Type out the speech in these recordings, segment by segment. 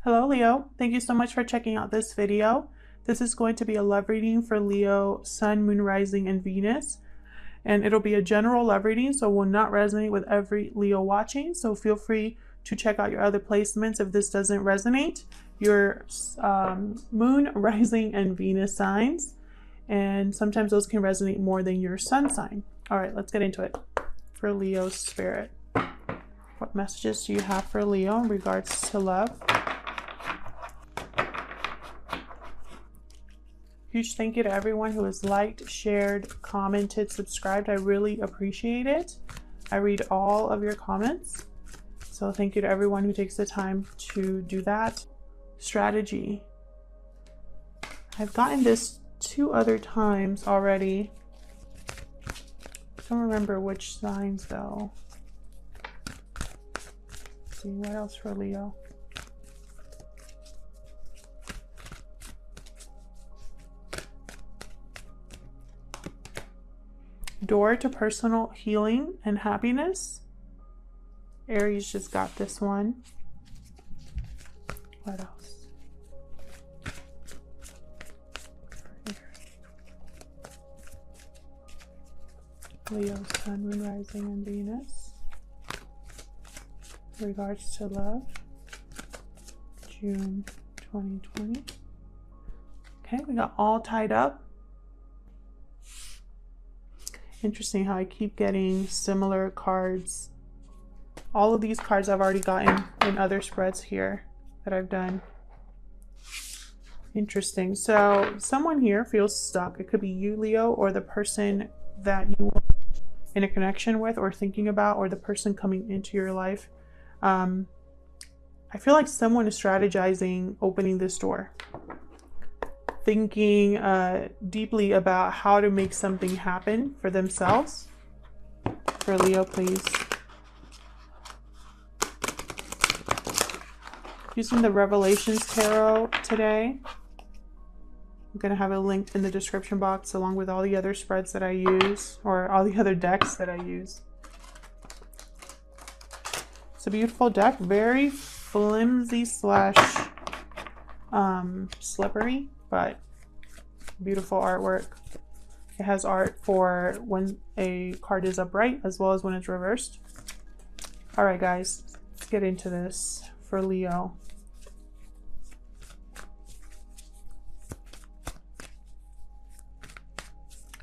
Hello Leo, thank you so much for checking out this video. This is going to be a love reading for Leo, Sun, Moon, Rising, and Venus. And it'll be a general love reading, so it will not resonate with every Leo watching. So feel free to check out your other placements if this doesn't resonate. Your Moon, Rising, and Venus signs. And sometimes those can resonate more than your Sun sign. All right, let's get into it. For Leo's spirit, what messages do you have for Leo in regards to love? Huge thank you to everyone who has liked, shared, commented, subscribed. I really appreciate it. I read all of your comments. So thank you to everyone who takes the time to do that. Strategy. I've gotten this 2 other times already. Don't remember which signs though. Let's see what else for Leo. Door to personal healing and happiness. Aries just got this one. What else? Leo, Sun, Moon, Rising, and Venus. In regards to love. June 2020. Okay, we got all tied up. Interesting how I keep getting similar cards. All of these cards I've already gotten in other spreads here that I've done. Interesting. So someone here feels stuck. It could be you, Leo, or the person that you are in a connection with or thinking about, or the person coming into your life. I feel like someone is strategizing opening this door. Thinking deeply about how to make something happen for themselves. For Leo, please. Using the Revelations Tarot today. I'm going to have it linked in the description box along with all the other spreads that I use, or all the other decks that I use. It's a beautiful deck, very flimsy slash slippery, but beautiful artwork. It has art for when a card is upright as well as when it's reversed. All right, guys, let's get into this for Leo.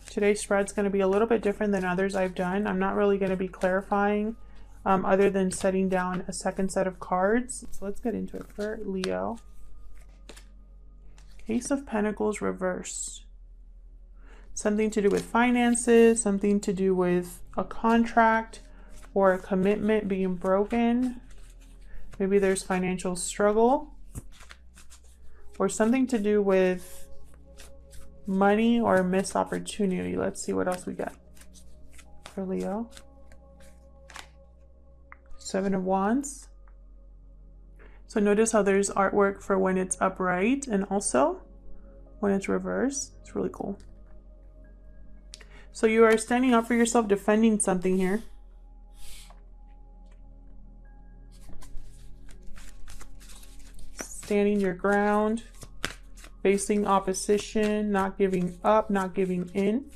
Today's spread's going to be a little bit different than others I've done. I'm not really going to be clarifying other than setting down a second set of cards. So let's get into it for Leo. Ace of Pentacles reversed. Something to do with finances, something to do with a contract or a commitment being broken. Maybe there's financial struggle or something to do with money or missed opportunity. Let's see what else we got for Leo. 7 of Wands. So notice how there's artwork for when it's upright and also when it's reversed. It's really cool. So you are standing up for yourself, defending something here. Standing your ground, facing opposition, not giving up, not giving in.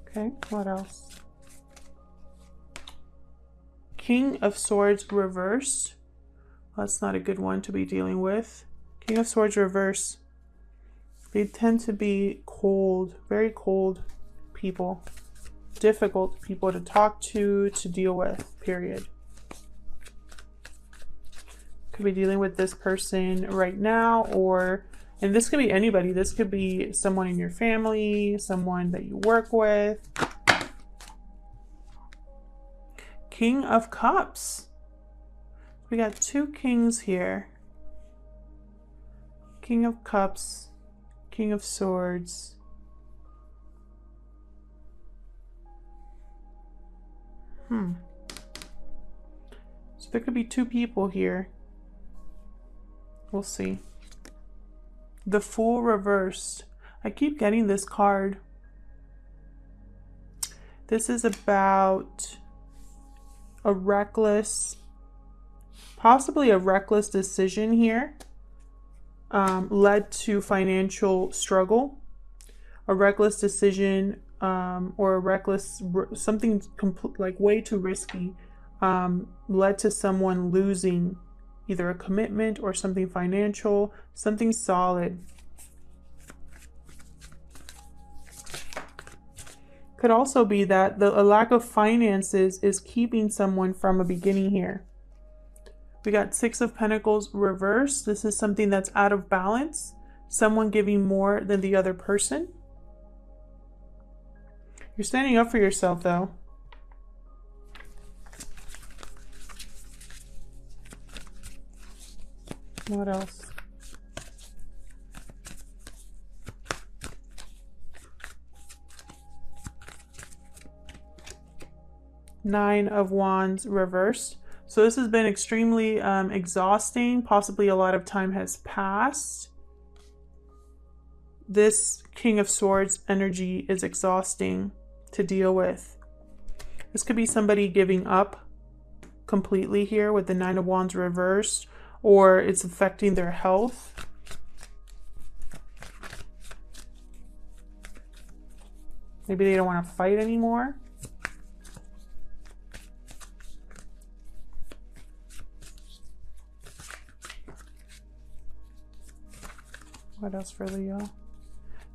Okay, what else? King of Swords reversed. That's not a good one to be dealing with. King of Swords reverse. They tend to be cold, very cold people. Difficult people to talk to deal with, period. Could be dealing with this person right now, and this could be anybody. This could be someone in your family, someone that you work with. King of Cups. We got 2 kings here. King of Cups, King of Swords. So there could be 2 people here. We'll see. The Fool reversed. I keep getting this card. This is about a reckless Possibly a reckless decision here led to financial struggle. A reckless decision or a reckless, something like way too risky led to someone losing either a commitment or something financial, something solid. Could also be that a lack of finances is keeping someone from a beginning here. We got Six of Pentacles reversed. This is something that's out of balance. Someone giving more than the other person. You're standing up for yourself though. What else? Nine of Wands reversed. So this has been extremely exhausting. Possibly a lot of time has passed. This King of Swords energy is exhausting to deal with. This could be somebody giving up completely here with the Nine of Wands reversed, or it's affecting their health. Maybe they don't want to fight anymore. What else for Leo?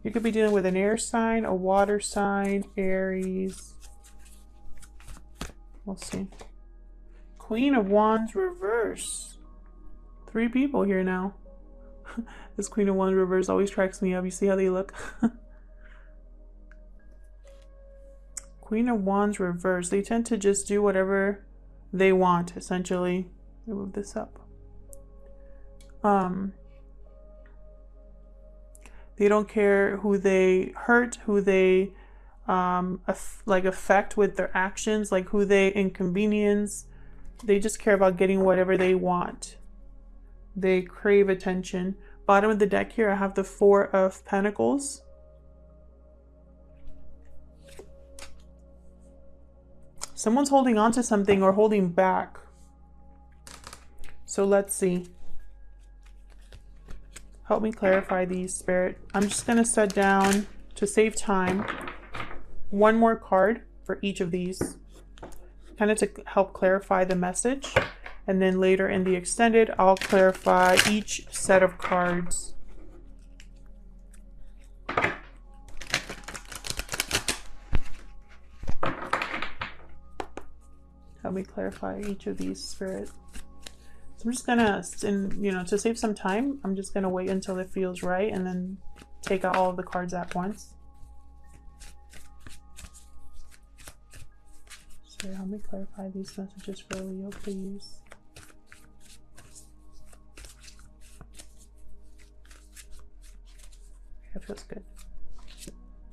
You could be dealing with an air sign, a water sign, Aries. We'll see. Queen of Wands reverse. 3 people here now. This Queen of Wands reverse always cracks me up. You see how they look? Queen of Wands reverse. They tend to just do whatever they want, essentially. Let me move this up. They don't care who they hurt, who they affect with their actions, like who they inconvenience. They just care about getting whatever they want. They crave attention. Bottom of the deck here, I have the Four of Pentacles. Someone's holding on to something or holding back. So let's see. Help me clarify these, Spirit. I'm just going to set down, to save time, one more card for each of these, kind of to help clarify the message. And then later in the extended, I'll clarify each set of cards. Help me clarify each of these, Spirit. I'm just gonna, to save some time, I'm just gonna wait until it feels right and then take out all of the cards at once. So help me clarify these messages for Leo, please. That feels good.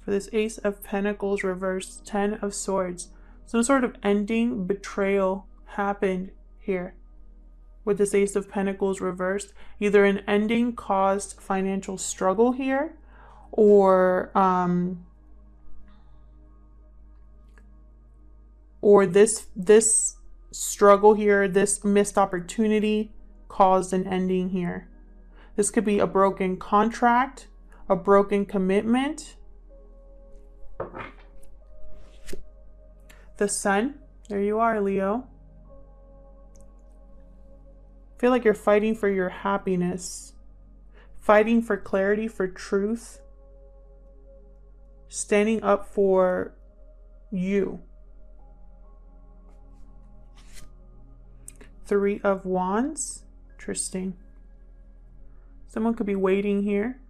For this Ace of Pentacles reversed, 10 of Swords. Some sort of ending, betrayal happened here. With this Ace of Pentacles reversed, either an ending caused financial struggle here, or this struggle here, this missed opportunity caused an ending here. This could be a broken contract, a broken commitment. The Sun, there you are, Leo. Feel like you're fighting for your happiness, fighting for clarity, for truth, standing up for you. Three of Wands, interesting. Someone could be waiting here,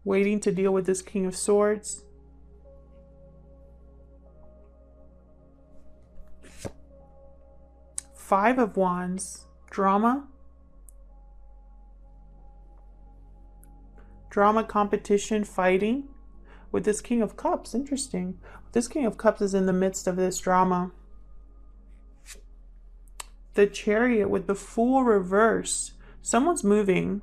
waiting to deal with this King of Swords. Five of Wands, drama. Drama, competition, fighting. With this King of Cups, interesting. This King of Cups is in the midst of this drama. The Chariot with the Fool reversed. Someone's moving.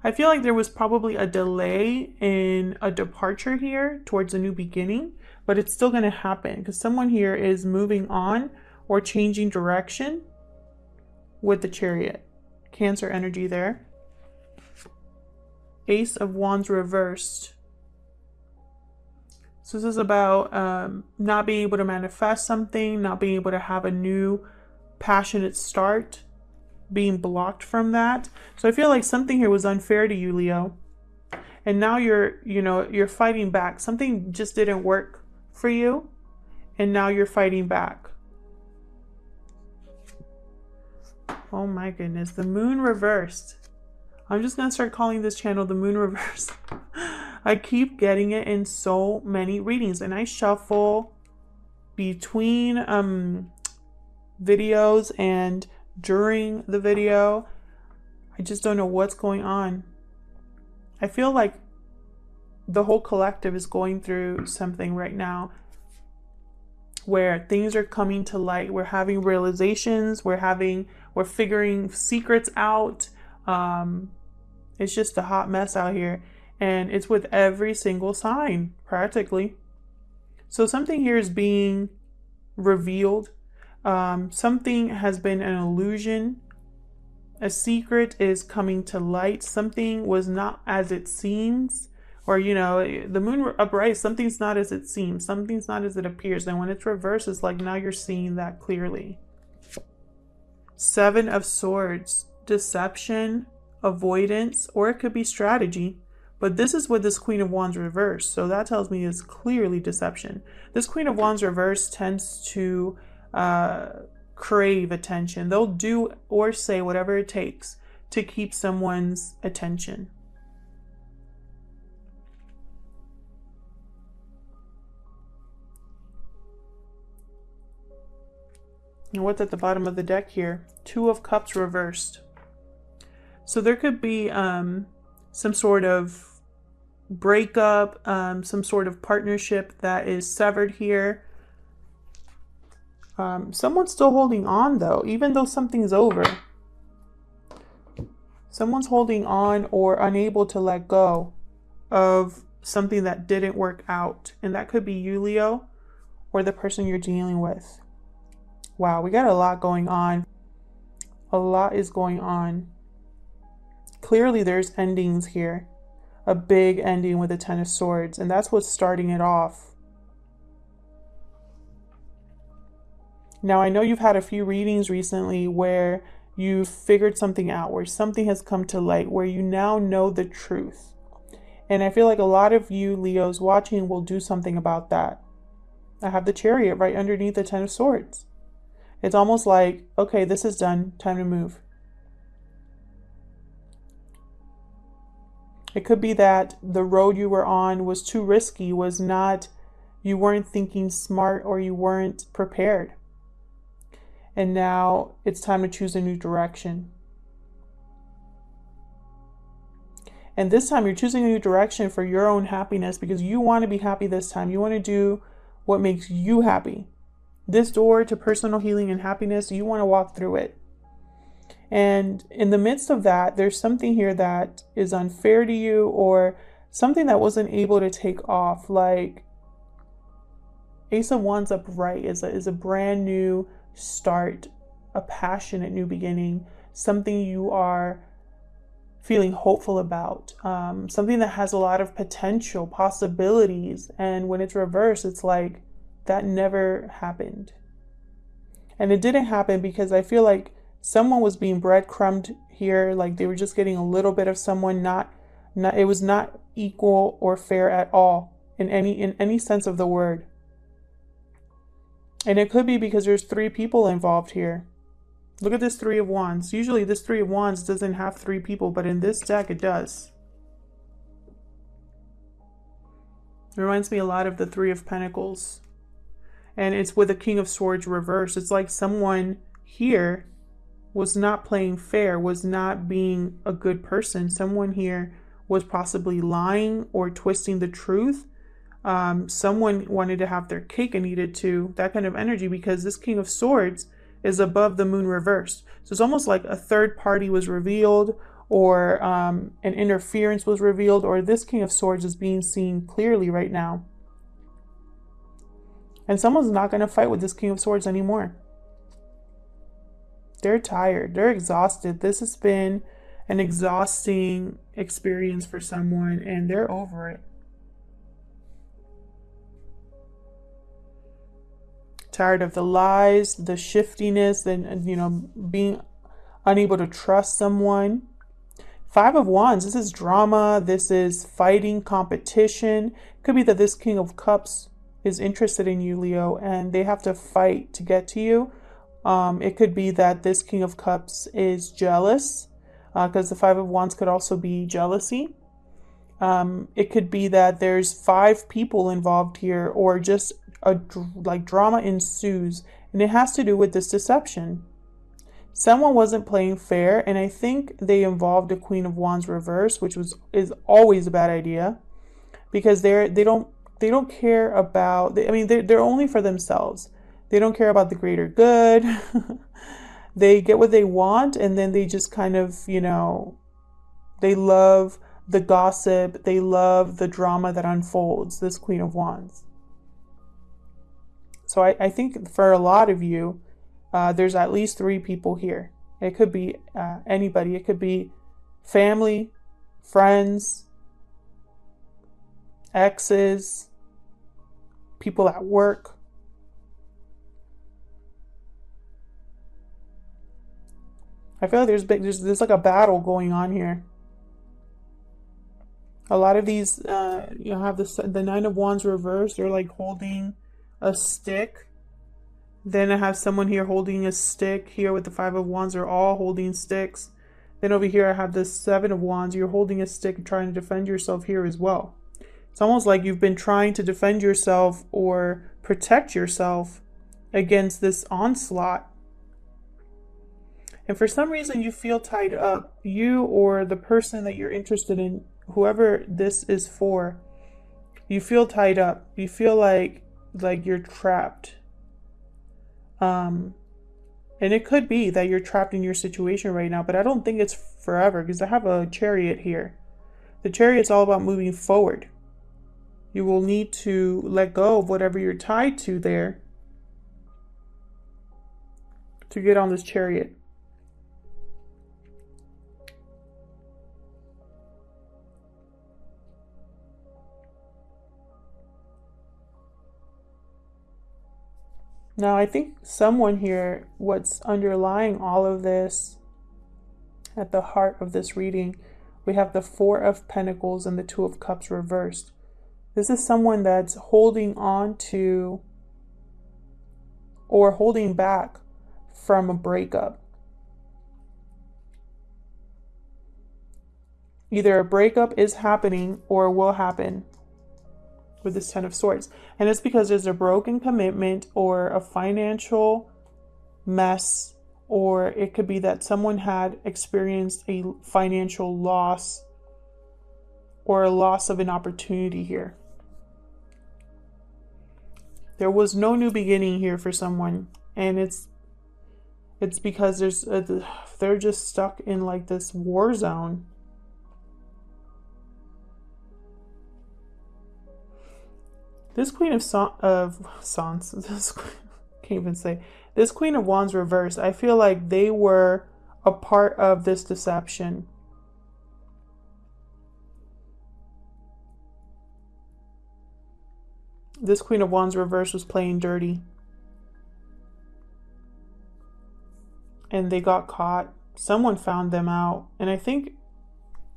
I feel like there was probably a delay in a departure here towards a new beginning, but it's still going to happen because someone here is moving on or changing direction. with the Chariot. Cancer energy there. Ace of Wands reversed. So this is about not being able to manifest something, not being able to have a new passionate start, being blocked from that. So I feel like something here was unfair to you, Leo. And now you're fighting back. Something just didn't work for you. And now you're fighting back. Oh my goodness. The moon reversed. I'm just going to start calling this channel the moon reversed. I keep getting it in so many readings. And I shuffle between videos and during the video. I just don't know what's going on. I feel like the whole collective is going through something right now where things are coming to light. We're having realizations. We're figuring secrets out. It's just a hot mess out here. And it's with every single sign, practically. So something here is being revealed. Something has been an illusion. A secret is coming to light. Something was not as it seems. Or, the moon upright, something's not as it seems. Something's not as it appears. And when it's reversed, it's like now you're seeing that clearly. Seven of Swords. Deception, avoidance, or it could be strategy. But this is with this Queen of Wands reversed. So that tells me it's clearly deception. This Queen of Wands reversed tends to crave attention. They'll do or say whatever it takes to keep someone's attention. And what's at the bottom of the deck here? Two of Cups reversed. So there could be some sort of breakup, some sort of partnership that is severed here. Someone's still holding on though, even though something's over. Someone's holding on or unable to let go of something that didn't work out. And that could be you, Leo, or the person you're dealing with. Wow, we got a lot going on. A lot is going on. Clearly there's endings here. A big ending with the Ten of Swords. And that's what's starting it off. Now, I know you've had a few readings recently where you've figured something out, where something has come to light, where you now know the truth. And I feel like a lot of you Leos watching will do something about that. I have the Chariot right underneath the Ten of Swords. It's almost like, okay, this is done. Time to move. It could be that the road you were on was too risky, you weren't thinking smart, or you weren't prepared. And now it's time to choose a new direction. And this time you're choosing a new direction for your own happiness because you want to be happy this time. You want to do what makes you happy. This door to personal healing and happiness, you want to walk through it. And in the midst of that, there's something here that is unfair to you, or something that wasn't able to take off. Like Ace of Wands upright is a brand new start, a passionate new beginning, something you are feeling hopeful about, something that has a lot of potential, possibilities. And when it's reversed, it's like that never happened. And it didn't happen because I feel like someone was being breadcrumbed here, like they were just getting a little bit of someone. It was not equal or fair at all in any sense of the word. And it could be because there's three people involved here. Look at this Three of Wands. Usually this Three of Wands doesn't have three people, but in this deck it does. It reminds me a lot of the Three of Pentacles. And it's with the King of Swords reversed. It's like someone here was not playing fair, was not being a good person. Someone here was possibly lying or twisting the truth. Someone wanted to have their cake and eat it too. That kind of energy, because this King of Swords is above the moon reversed. So it's almost like a third party was revealed, or an interference was revealed, or this King of Swords is being seen clearly right now. And someone's not going to fight with this King of Swords anymore. they're tired, they're exhausted. This has been an exhausting experience for someone, and they're over it. Tired of the lies, the shiftiness, and being unable to trust someone. Five of Wands, this is drama, this is fighting, competition. Could be that this King of Cups is interested in you, Leo, and they have to fight to get to you. It could be that this King of Cups is jealous, because the Five of Wands could also be jealousy. It could be that there's 5 people involved here, or just like drama ensues, and it has to do with this deception. Someone wasn't playing fair, and I think they involved a Queen of Wands reverse, which is always a bad idea, because they don't care about. They're only for themselves. They don't care about the greater good. They get what they want, and then they just kind of, they love the gossip. They love the drama that unfolds. This Queen of Wands. So I think for a lot of you, there's at least 3 people here. It could be anybody. It could be family, friends, exes, people at work. I feel like there's like a battle going on here. A lot of these, have the Nine of Wands reversed. They're like holding a stick. Then I have someone here holding a stick. Here with the Five of Wands, they're all holding sticks. Then over here I have the Seven of Wands. You're holding a stick and trying to defend yourself here as well. It's almost like you've been trying to defend yourself or protect yourself against this onslaught. And for some reason you feel tied up. You or the person that you're interested in, whoever this is for, you feel tied up. You feel like you're trapped. And it could be that you're trapped in your situation right now, but I don't think it's forever, because I have a Chariot here. The Chariot's all about moving forward. You will need to let go of whatever you're tied to there to get on this Chariot. Now, I think someone here, what's underlying all of this, at the heart of this reading, we have the Four of Pentacles and the Two of Cups reversed. This is someone that's holding on to or holding back from a breakup. Either a breakup is happening or will happen with this Ten of Swords. And it's because there's a broken commitment or a financial mess, or it could be that someone had experienced a financial loss or a loss of an opportunity here. There was no new beginning here for someone, and it's because they're just stuck in like this war zone. This Queen of this Queen of Wands reversed, I feel like they were a part of this deception. This Queen of Wands reversed was playing dirty. And they got caught. Someone found them out. And I think,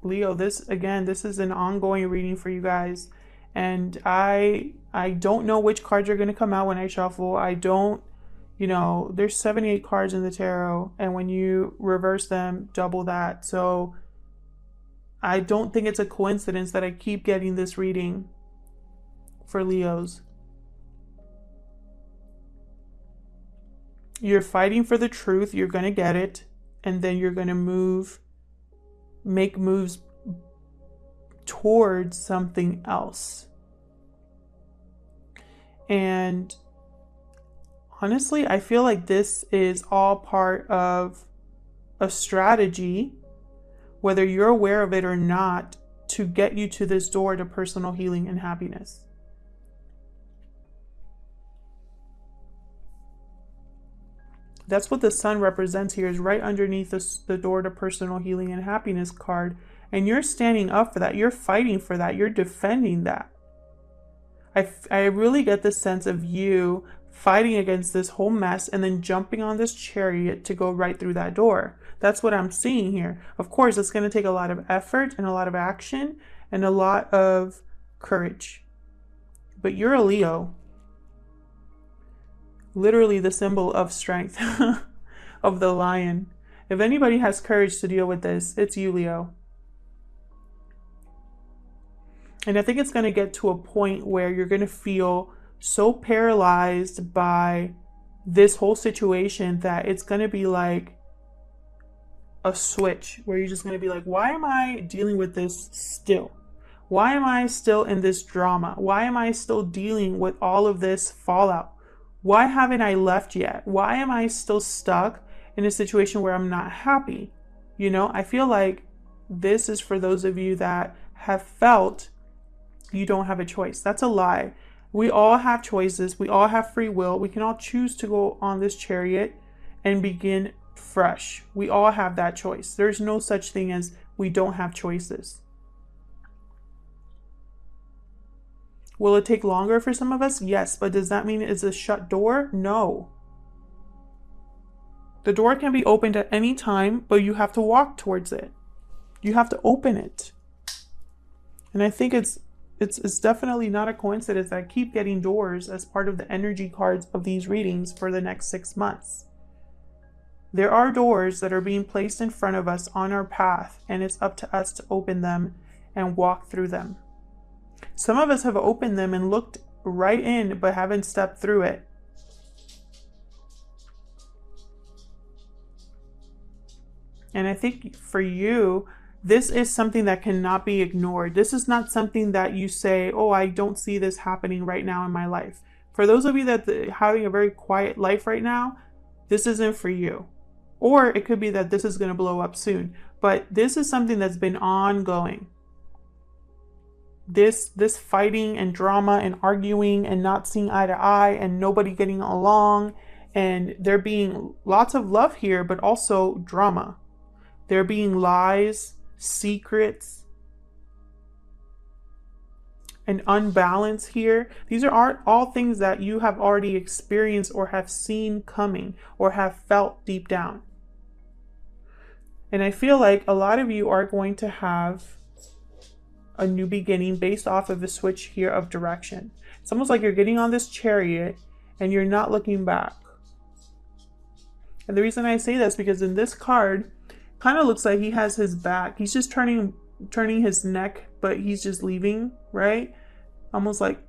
Leo, this is an ongoing reading for you guys. And I don't know which cards are going to come out when I shuffle. I don't, there's 78 cards in the tarot, and when you reverse them, double that. So I don't think it's a coincidence that I keep getting this reading for Leos. You're fighting for the truth. You're going to get it. And then you're going to make moves towards something else. And honestly, I feel like this is all part of a strategy, whether you're aware of it or not, to get you to this door to personal healing and happiness. That's what the sun represents here, is right underneath the door to personal healing and happiness card. And you're standing up for that. You're fighting for that. You're defending that. I really get the sense of you fighting against this whole mess and then jumping on this chariot to go right through that door. That's what I'm seeing here. Of course, it's going to take a lot of effort and a lot of action and a lot of courage. But you're a Leo. Literally the symbol of strength, of the lion. If anybody has courage to deal with this, it's you, Leo. And I think it's going to get to a point where you're going to feel so paralyzed by this whole situation that it's going to be like a switch where you're just going to be like, why am I dealing with this still? Why am I still in this drama? Why am I still dealing with all of this fallout? Why haven't I left yet? Why am I still stuck in a situation where I'm not happy? You know, I feel like this is for those of you that have felt you don't have a choice. That's a lie. We all have choices. We all have free will. We can all choose to go on this chariot and begin fresh. We all have that choice. There's no such thing as we don't have choices. Will it take longer for some of us? Yes, but does that mean it's a shut door? No. The door can be opened at any time, but you have to walk towards it. You have to open it. And I think it's definitely not a coincidence that I keep getting doors as part of the energy cards of these readings for the next 6 months. There are doors that are being placed in front of us on our path, and it's up to us to open them and walk through them. Some of us have opened them and looked right in, but haven't stepped through it. And I think for you, this is something that cannot be ignored. This is not something that you say, oh, I don't see this happening right now in my life. For those of you that are having a very quiet life right now, this isn't for you. Or it could be that this is going to blow up soon. But this is something that's been ongoing. This fighting and drama and arguing and not seeing eye to eye and nobody getting along, and there being lots of love here, but also drama. There being lies, secrets, and unbalance here. These are all things that you have already experienced or have seen coming or have felt deep down. And I feel like a lot of you are going to have a new beginning based off of the switch here of direction. It's almost like you're getting on this chariot and you're not looking back. And the reason I say this because in this card, kind of looks like he has his back. He's just turning his neck, but he's just leaving, right? Almost like,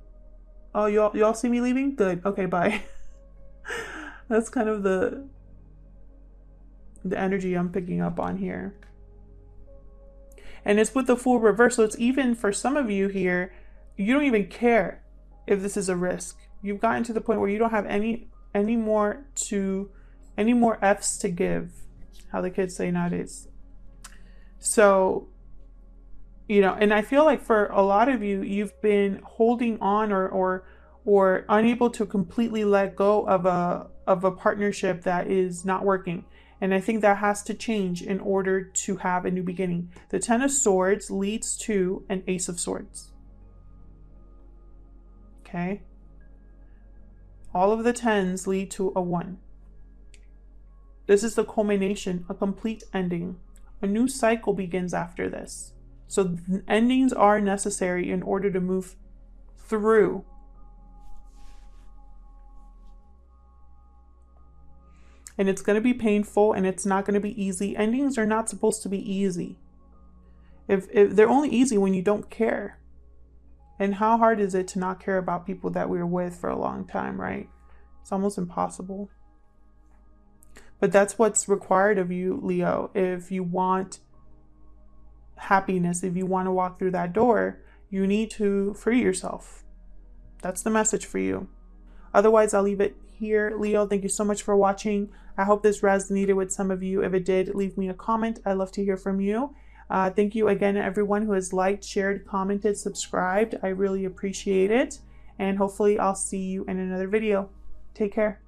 oh, y'all see me leaving? Good. Okay, bye. That's kind of the energy I'm picking up on here. And it's with the Fool reverse, so it's even for some of you here, you don't even care if this is a risk. You've gotten to the point where you don't have any more F's to give, how the kids say nowadays. So, you know, and I feel like for a lot of you, you've been holding on or unable to completely let go of a partnership that is not working. And I think that has to change in order to have a new beginning. The Ten of Swords leads to an Ace of Swords. Okay? All of the tens lead to a 1. This is the culmination, a complete ending. A new cycle begins after this. So endings are necessary in order to move through. And it's going to be painful and it's not going to be easy. Endings are not supposed to be easy. If they're only easy when you don't care. And how hard is it to not care about people that we were with for a long time, right? It's almost impossible. But that's what's required of you, Leo. If you want happiness, if you want to walk through that door, you need to free yourself. That's the message for you. Otherwise, I'll leave it here. Leo, thank you so much for watching. I hope this resonated with some of you. If it did, leave me a comment. I'd love to hear from you. Thank you again to everyone who has liked, shared, commented, subscribed. I really appreciate it. And hopefully I'll see you in another video. Take care.